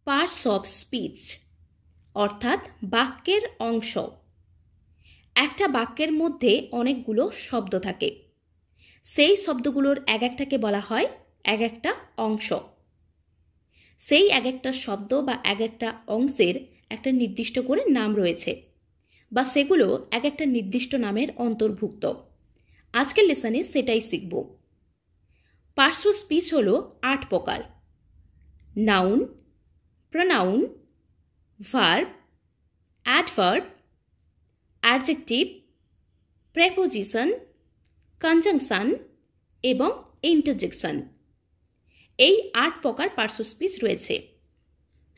Parts of speech অর্থাৎ বাক্যের অংশ। একটা বাক্যের মধ্যে অনেকগুলো শব্দ থাকে, সেই শব্দগুলোর এক একটাকে বলা হয় এক একটা অংশ। সেই এক একটা শব্দ বা এক একটা অংশের একটা নির্দিষ্ট করে নাম রয়েছে, বা সেগুলো এক একটা নির্দিষ্ট নামের অন্তর্ভুক্ত। আজকের লেসনে সেটাই শিখব। পার্টস অফ স্পিচ হলো ৮ প্রকার: noun, pronoun, verb, adverb, adjective, preposition, conjunction এবং ইন্টারজেকশন। এই ৮ প্রকার পার্টস অফ স্পিচ রয়েছে।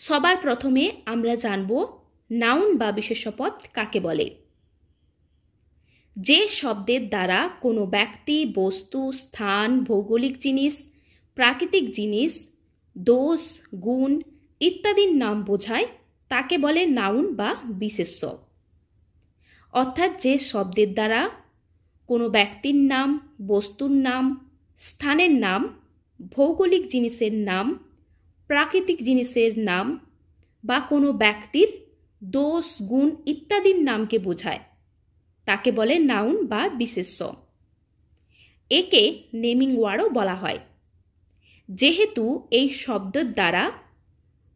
সবার প্রথমে আমরা জানব নাউন বা বিশেষ্য পদ কাকে বলে। যে শব্দের দ্বারা কোনো ব্যক্তি, বস্তু, স্থান, ভৌগোলিক জিনিস, প্রাকৃতিক জিনিস, দোষ, গুণ ইত্যাদির নাম বোঝায় তাকে বলে নাউন বা বিশেষ্য। অর্থাৎ যে শব্দের দ্বারা কোনো ব্যক্তির নাম, বস্তুর নাম, স্থানের নাম, ভৌগোলিক জিনিসের নাম, প্রাকৃতিক জিনিসের নাম বা কোনো ব্যক্তির দোষ, গুণ ইত্যাদির নামকে বোঝায় তাকে বলে নাউন বা বিশেষ্য। একে নেমিং ওয়ার্ডও বলা হয়। যেহেতু এই শব্দের দ্বারা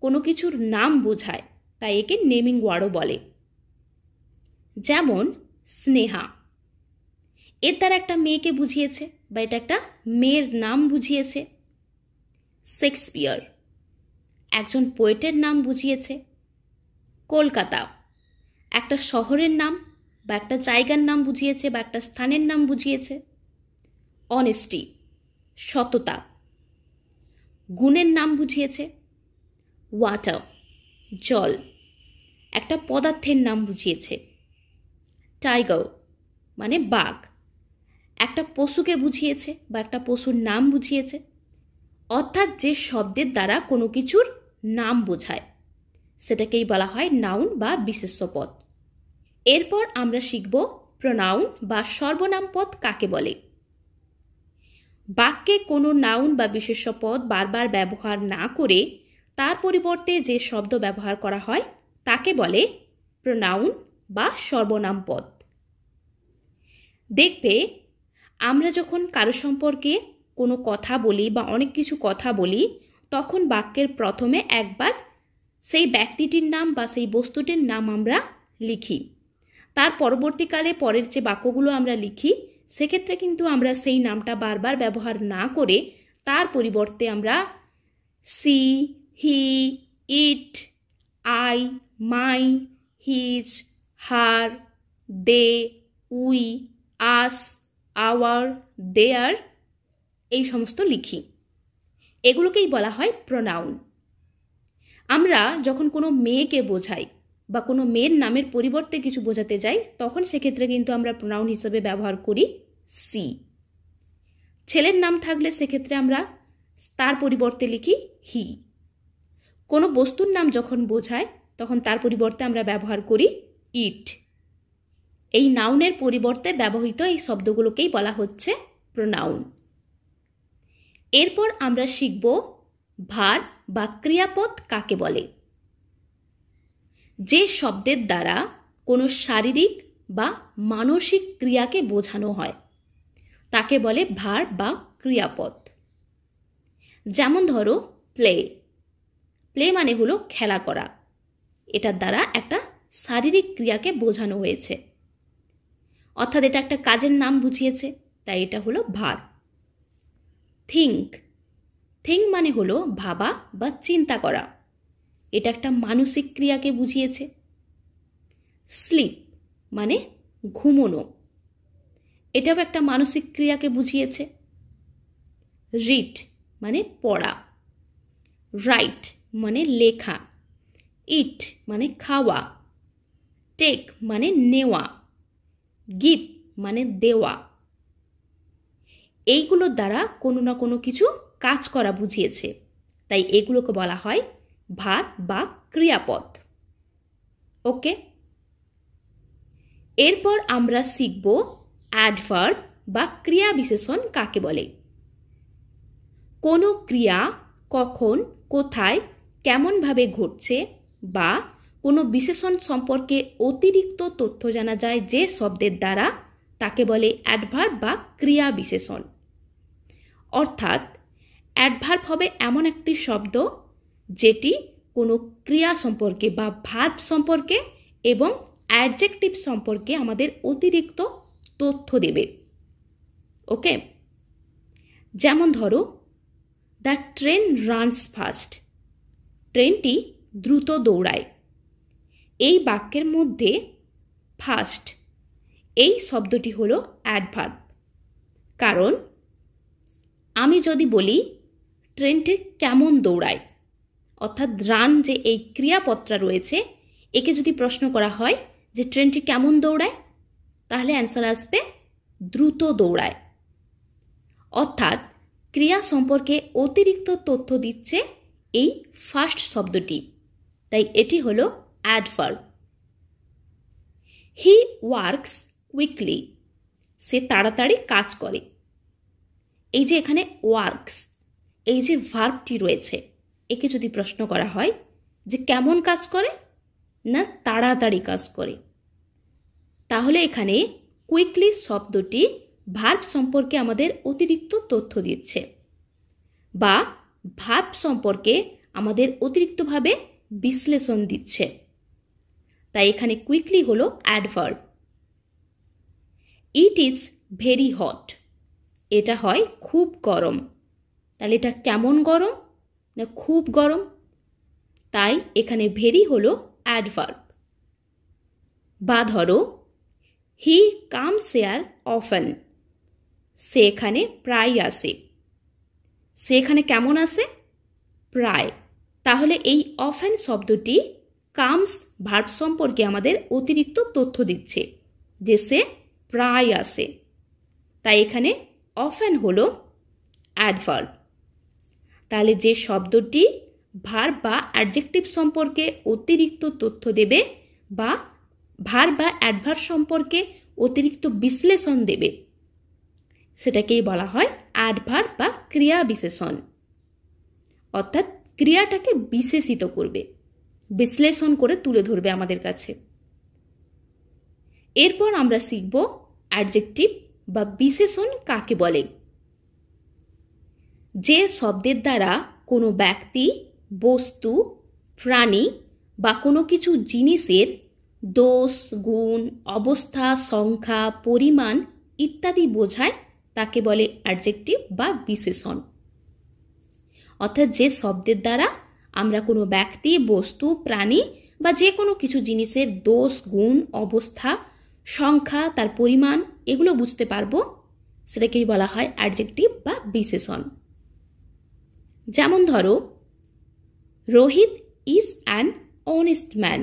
কোনো কিছুর নাম বোঝায় তাই একে নেমিং ওয়ার্ডও বলে। যেমন স্নেহা, এর দ্বারা একটা মেয়েকে বুঝিয়েছে বা এটা একটা মেয়ের নাম বুঝিয়েছে। শেক্সপিয়ার, একজন পোয়েটের নাম বুঝিয়েছে। কলকাতা, একটা শহরের নাম বা একটা জায়গার নাম বুঝিয়েছে বা একটা স্থানের নাম বুঝিয়েছে। অনেস্টি, সততা, গুণের নাম বুঝিয়েছে। ওয়াটার, জল, একটা পদার্থের নাম বুঝিয়েছে। টাইগার মানে বাঘ, একটা পশুকে বুঝিয়েছে বা একটা পশুর নাম বুঝিয়েছে। অর্থাৎ যে শব্দের দ্বারা কোনো কিছুর নাম বোঝায় সেটাকেই বলা হয় নাউন বা বিশেষ্য পদ। এরপর আমরা শিখব প্রোনাউন বা সর্বনাম পদ কাকে বলে। বাক্যে কোনো নাউন বা বিশেষ্য পদ বারবার ব্যবহার না করে তার পরিবর্তে যে শব্দ ব্যবহার করা হয় তাকে বলে প্রোনাউন বা সর্বনাম পদ। দেখবে আমরা যখন কারো সম্পর্কে কোনো কথা বলি বা অনেক কিছু কথা বলি তখন বাক্যের প্রথমে একবার সেই ব্যক্তিটির নাম বা সেই বস্তুটির নাম আমরা লিখি। তার পরবর্তীকালে পরের যে বাক্যগুলো আমরা লিখি সেক্ষেত্রে কিন্তু আমরা সেই নামটা বারবার ব্যবহার না করে তার পরিবর্তে আমরা she, he, it, I, my, his, her, they, we, us, our, their এই সমস্ত লিখি। এগুলোকেই বলা হয় প্রোনাউন। আমরা যখন কোনো মেয়েকে বোঝাই বা কোনো মেয়ের নামের পরিবর্তে কিছু বোঝাতে যাই তখন সেক্ষেত্রে কিন্তু আমরা প্রোনাউন হিসেবে ব্যবহার করি সি। ছেলের নাম থাকলে সেক্ষেত্রে আমরা তার পরিবর্তে লিখি হি। কোনো বস্তুর নাম যখন বোঝায় তখন তার পরিবর্তে আমরা ব্যবহার করি ইট। এই নাউনের পরিবর্তে ব্যবহৃত এই শব্দগুলোকেই বলা হচ্ছে প্রোনাউন। এরপর আমরা শিখব ভার্ব বা ক্রিয়াপদ কাকে বলে। যে শব্দের দ্বারা কোনো শারীরিক বা মানসিক ক্রিয়াকে বোঝানো হয় তাকে বলে ভার্ব বা ক্রিয়াপদ। যেমন ধরো প্লে। প্লে মানে হলো খেলা করা। এটার দ্বারা একটা শারীরিক ক্রিয়াকে বোঝানো হয়েছে, অর্থাৎ এটা একটা কাজের নাম বুঝিয়েছে, তাই এটা হলো ভার্ব। থিঙ্ক। থিঙ্ক মানে হলো ভাবা বা চিন্তা করা। এটা একটা মানসিক ক্রিয়াকে বুঝিয়েছে। স্লিপ মানে ঘুমোনো। এটাও একটা মানসিক ক্রিয়াকে বুঝিয়েছে। রিড মানে পড়া। রাইট মানে লেখা। ইট মানে খাওয়া। টেক মানে নেওয়া। গিভ মানে দেওয়া। এইগুলোর দ্বারা কোনো না কোনো কিছু কাজ করা বুঝিয়েছে, তাই এগুলোকে বলা হয় ভার্ব বা ক্রিয়াপদ। ওকে, এরপর আমরা শিখব অ্যাডভার্ব বা ক্রিয়া বিশেষণ কাকে বলে। কোনো ক্রিয়া কখন, কোথায়, কেমনভাবে ঘটছে বা কোনো বিশেষণ সম্পর্কে অতিরিক্ত তথ্য জানা যায় যে শব্দের দ্বারা, তাকে বলে অ্যাডভার্ব বা ক্রিয়া বিশেষণ। অর্থাৎ অ্যাডভার্ব হবে এমন একটি শব্দ যেটি কোনো ক্রিয়া সম্পর্কে বা ভার্ব সম্পর্কে এবং অ্যাডজেক্টিভ সম্পর্কে আমাদের অতিরিক্ত তথ্য দেবে। ওকে, যেমন ধরো, দ্য ট্রেন রানস ফাস্ট, ট্রেনটি দ্রুত দৌড়ায়। এই বাক্যের মধ্যে ফাস্ট এই শব্দটি হলো অ্যাডভার্ব। কারণ আমি যদি বলি ট্রেনটি কেমন দৌড়ায়, অর্থাৎ রান যে এই ক্রিয়াপদটা রয়েছে, একে যদি প্রশ্ন করা হয় যে ট্রেনটি কেমন দৌড়ায়, তাহলে অ্যান্সার আসবে দ্রুত দৌড়ায়। অর্থাৎ ক্রিয়া সম্পর্কে অতিরিক্ত তথ্য দিচ্ছে এই ফাস্ট শব্দটি, তাই এটি হলো অ্যাডভার্ব। হি ওয়ার্কস কুইকলি, সে তাড়াতাড়ি কাজ করে। এই যে এখানে ওয়ার্কস, এই যে ভার্বটি রয়েছে, একে যদি প্রশ্ন করা হয় যে কেমন কাজ করে, না তাড়াতাড়ি কাজ করে, তাহলে এখানে কুইকলি শব্দটি ভার্ব সম্পর্কে আমাদের অতিরিক্ত তথ্য দিচ্ছে বা ভার্ব সম্পর্কে আমাদের অতিরিক্তভাবে বিশ্লেষণ দিচ্ছে। তাই এখানে কুইকলি হলো adverb. It is very hot, এটা হয় খুব গরম। তাহলে এটা কেমন গরম, না খুব গরম, তাই এখানে ভেরি হলো অ্যাডভার্ব। বা ধরো, হি কামস হিয়ার অফেন, সে এখানে প্রায় আসে। সে এখানে কেমন আসে, প্রায়। তাহলে এই অফেন শব্দটি কামস ভার্ব সম্পর্কে আমাদের অতিরিক্ত তথ্য দিচ্ছে যে সে প্রায় আসে, তাই এখানে অফেন হলো অ্যাডভার্ব। তাহলে যে শব্দটি ভার্ব বা অ্যাডজেক্টিভ সম্পর্কে অতিরিক্ত তথ্য দেবে বা ভার্ব বা অ্যাডভার্ব সম্পর্কে অতিরিক্ত বিশ্লেষণ দেবে, সেটাকেই বলা হয় অ্যাডভার্ব বা ক্রিয়া বিশেষণ। অর্থাৎ ক্রিয়াটাকে বিশেষিত করবে, বিশ্লেষণ করে তুলে ধরবে আমাদের কাছে। এরপর আমরা শিখব অ্যাডজেক্টিভ বা বিশেষণ কাকে বলে। যে শব্দের দ্বারা কোনো ব্যক্তি, বস্তু, প্রাণী বা কোনো কিছু জিনিসের দোষ, গুণ, অবস্থা, সংখ্যা, পরিমাণ ইত্যাদি বোঝায়, তাকে বলে অ্যাডজেক্টিভ বা বিশেষণ। অর্থাৎ যে শব্দের দ্বারা আমরা কোনো ব্যক্তি, বস্তু, প্রাণী বা যে কোনো কিছু জিনিসের দোষ, গুণ, অবস্থা, সংখ্যা, তার পরিমাণ এগুলো বুঝতে পারবো, সেটাকেই বলা হয় অ্যাডজেক্টিভ বা বিশেষণ। যেমন ধরো, Rohit is an honest man,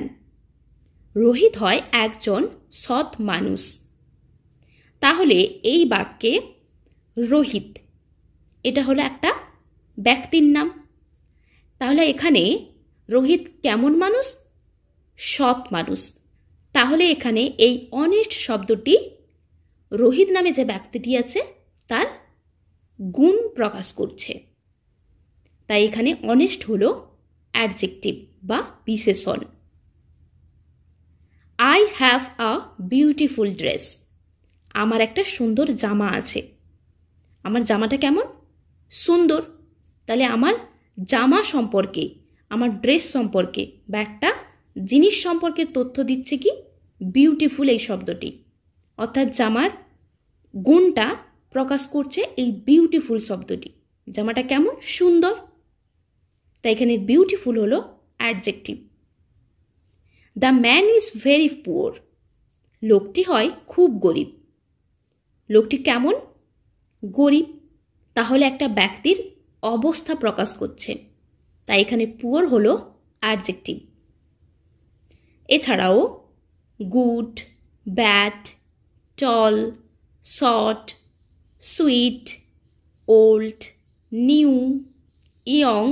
Rohit হয় একজন সৎ মানুষ। তাহলে এই বাক্যে রোহিত এটা হলো একটা ব্যক্তির নাম। তাহলে এখানে রোহিত কেমন মানুষ, সৎ মানুষ। তাহলে এখানে এই অনেস্ট শব্দটি রোহিত নামে যে ব্যক্তিটি আছে তার গুণ প্রকাশ করছে, তাই এখানে অনেস্ট হলো অ্যাডজেক্টিভ বা বিশেষণ। I have a beautiful dress, আমার একটা সুন্দর জামা আছে। আমার জামাটা কেমন, সুন্দর। তাহলে আমার জামা সম্পর্কে, আমার ড্রেস সম্পর্কে বা একটা জিনিস সম্পর্কে তথ্য দিচ্ছে কি, বিউটিফুল এই শব্দটি। অর্থাৎ জামার গুণটা প্রকাশ করছে এই বিউটিফুল শব্দটি। জামাটা কেমন, সুন্দর। তাই এখানে বিউটিফুল হলো adjective. The man is very poor, লোকটি হয় খুব গরিব। লোকটি কেমন, গরিব। তাহলে একটা ব্যক্তির অবস্থা প্রকাশ করছে, তাই এখানে পুয়ার হলো অ্যাডজেক্টিভ। এছাড়াও good, bad, tall, short, sweet, old, new, young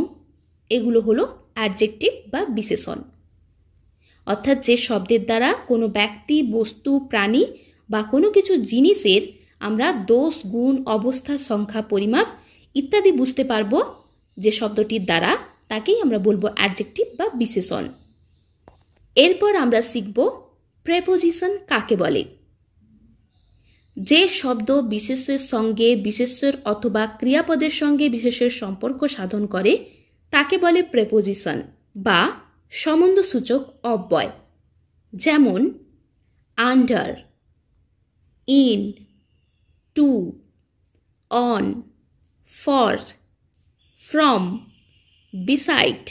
এগুলো হলো অ্যাডজেক্টিভ বা বিশেষণ। অর্থাৎ যে শব্দের দ্বারা কোনো ব্যক্তি, বস্তু, প্রাণী বা কোনো কিছু জিনিসের আমরা দোষ, গুণ, অবস্থা, সংখ্যা, পরিমাপ ইত্যাদি বুঝতে পারবো, যে শব্দটির দ্বারা তাকেই আমরা বলবো অ্যাডজেক্টিভ বা বিশেষণ। এরপর আমরা শিখব প্রেপোজিশন কাকে বলে। যে শব্দ বিশেষ্যের সঙ্গে বিশেষ্যের অথবা ক্রিয়াপদের সঙ্গে বিশেষ্যের সম্পর্ক সাধন করে তাকে বলে প্রেপোজিশন বা সম্বন্ধসূচক অব্যয়। যেমন under, in, to, on, for, from, beside,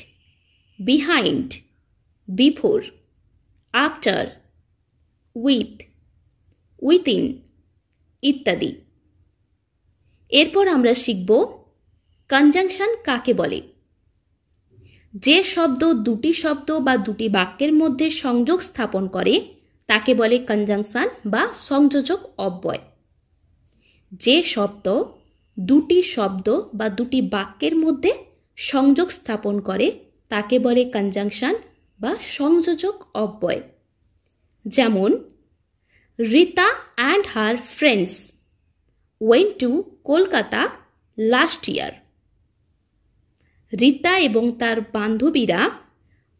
behind, before, after, with, within ইত্যাদি। এরপর আমরা শিখব কনজাংশন কাকে বলে। যে শব্দ দুটি শব্দ বা দুটি বাক্যের মধ্যে সংযোগ স্থাপন করে তাকে বলে কনজাংশন বা সংযোজক অব্যয়। যে শব্দ দুটি শব্দ বা দুটি বাক্যের মধ্যে সংযোগ স্থাপন করে তাকে বলে কনজাংশন বা সংযোজক অব্যয়। যেমন Rita and her friends went to Kolkata last year. Rita এবং তার বান্ধবীরা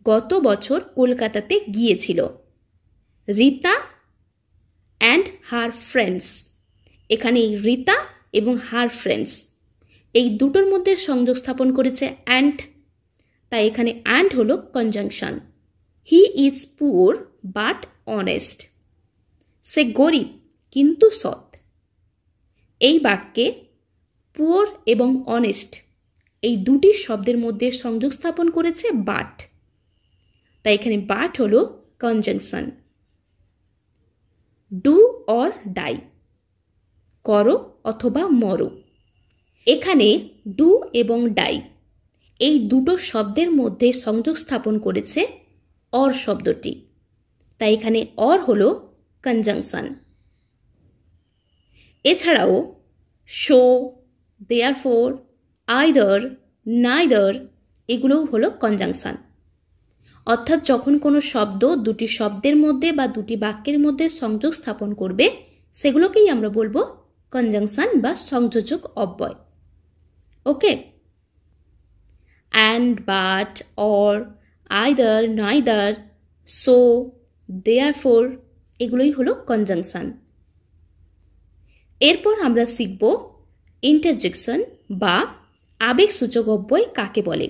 গত বছর কলকাতাতে গিয়েছিল। রীতা and her friends, এখানে রীতা এবং হার ফ্রেন্ডস এই দুটোর মধ্যে সংযোগ স্থাপন করেছে অ্যান্ড, তাই এখানে অ্যান্ড হলো conjunction. He is poor but honest, সে গরিব কিন্তু সৎ। এই বাক্যে পুয়ার এবং অনেস্ট এই দুটি শব্দের মধ্যে সংযোগ স্থাপন করেছে বাট, তাই এখানে বাট হলো কনজাংশন। ডু অর ডাই, করো অথবা মরো। এখানে ডু এবং ডাই এই দুটো শব্দের মধ্যে সংযোগ স্থাপন করেছে অর শব্দটি, তাই এখানে অর হলো কনজাংশন। এছাড়াও শো, দেয়ারফোর, আইদার, নাইদার এগুলোও হলো কনজাংশন। অর্থাৎ যখন কোনো শব্দ দুটি শব্দের মধ্যে বা দুটি বাক্যের মধ্যে সংযোগ স্থাপন করবে সেগুলোকেই আমরা বলবো কনজাংশন বা সংযোজক অব্যয়। Okay, and, but, or, either, neither, so, therefore এগুলোই হলো কনজাংশন। এরপর আমরা শিখব ইন্টারজেকশন বা আবেগসূচক অব্যয় কাকে বলে।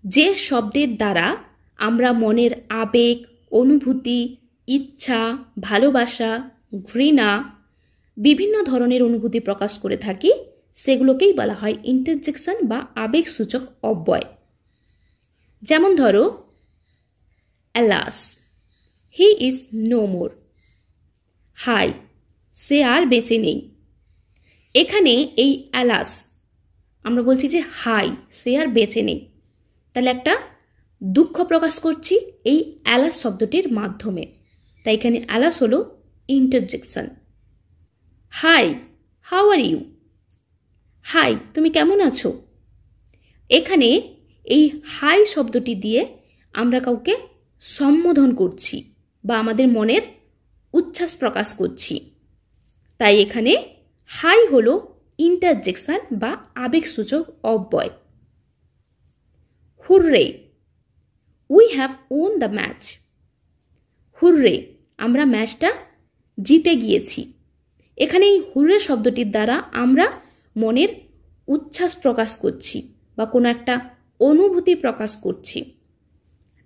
যে শব্দের দ্বারা আমরা মনের আবেগ, অনুভূতি, ইচ্ছা, ভালোবাসা, ঘৃণা বিভিন্ন ধরনের অনুভূতি প্রকাশ করে থাকি সেগুলোকেই বলা হয় ইন্টারজেকশন বা আবেগসূচক অব্যয়। যেমন ধরো alas, he is no more. হাই, সে আর বেঁচে নেই। এখানে এই অ্যালাস আমরা বলছি যে হাই, সে আর বেঁচে নেই, তাহলে একটা দুঃখ প্রকাশ করছি এই অ্যালাস শব্দটির মাধ্যমে, তাই এখানে অ্যালাস হলো interjection. Hi, how are you. Hi, তুমি কেমন আছো। এখানে এই হাই শব্দটি দিয়ে আমরা কাউকে সম্বোধন করছি বা আমাদের মনের উচ্ছ্বাস প্রকাশ করছি, তাই এখানে হাই হলো ইন্টারজেকশন বা আবেগসূচক অব্যয়। Hurray, we have won the match. Hurray, আমরা ম্যাচটা জিতে গিয়েছি। এখানে এই হুররে শব্দটির দ্বারা আমরা মনের উচ্ছ্বাস প্রকাশ করছি বা কোনো একটা অনুভূতি প্রকাশ করছি,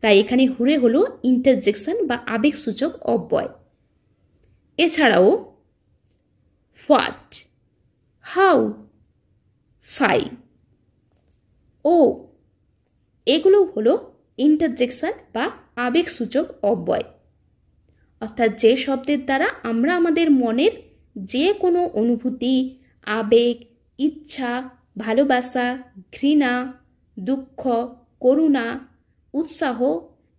তাই এখানে হুররে হলো ইন্টারজেকশন বা আবেগসূচক অব্যয়। এছাড়াও হোয়াট, হাউ, ফাই, ও এগুলো হলো ইন্টারজেকশন বা আবেগসূচক অব্যয়। অর্থাৎ যে শব্দের দ্বারা আমরা আমাদের মনের যে কোনো অনুভূতি, আবেগ, ইচ্ছা, ভালোবাসা, ঘৃণা, দুঃখ, করুণা, উৎসাহ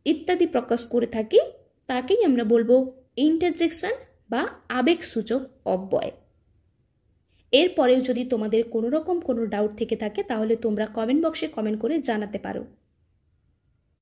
ইত্যাদি প্রকাশ করে থাকি তাকেই আমরা বলবো ইন্টারজেকশন বা আবেগসূচক অব্যয়। এরপরেও যদি তোমাদের কোনো রকম কোনো ডাউট থেকে থাকে তাহলে তোমরা কমেন্ট বক্সে কমেন্ট করে জানাতে পারো।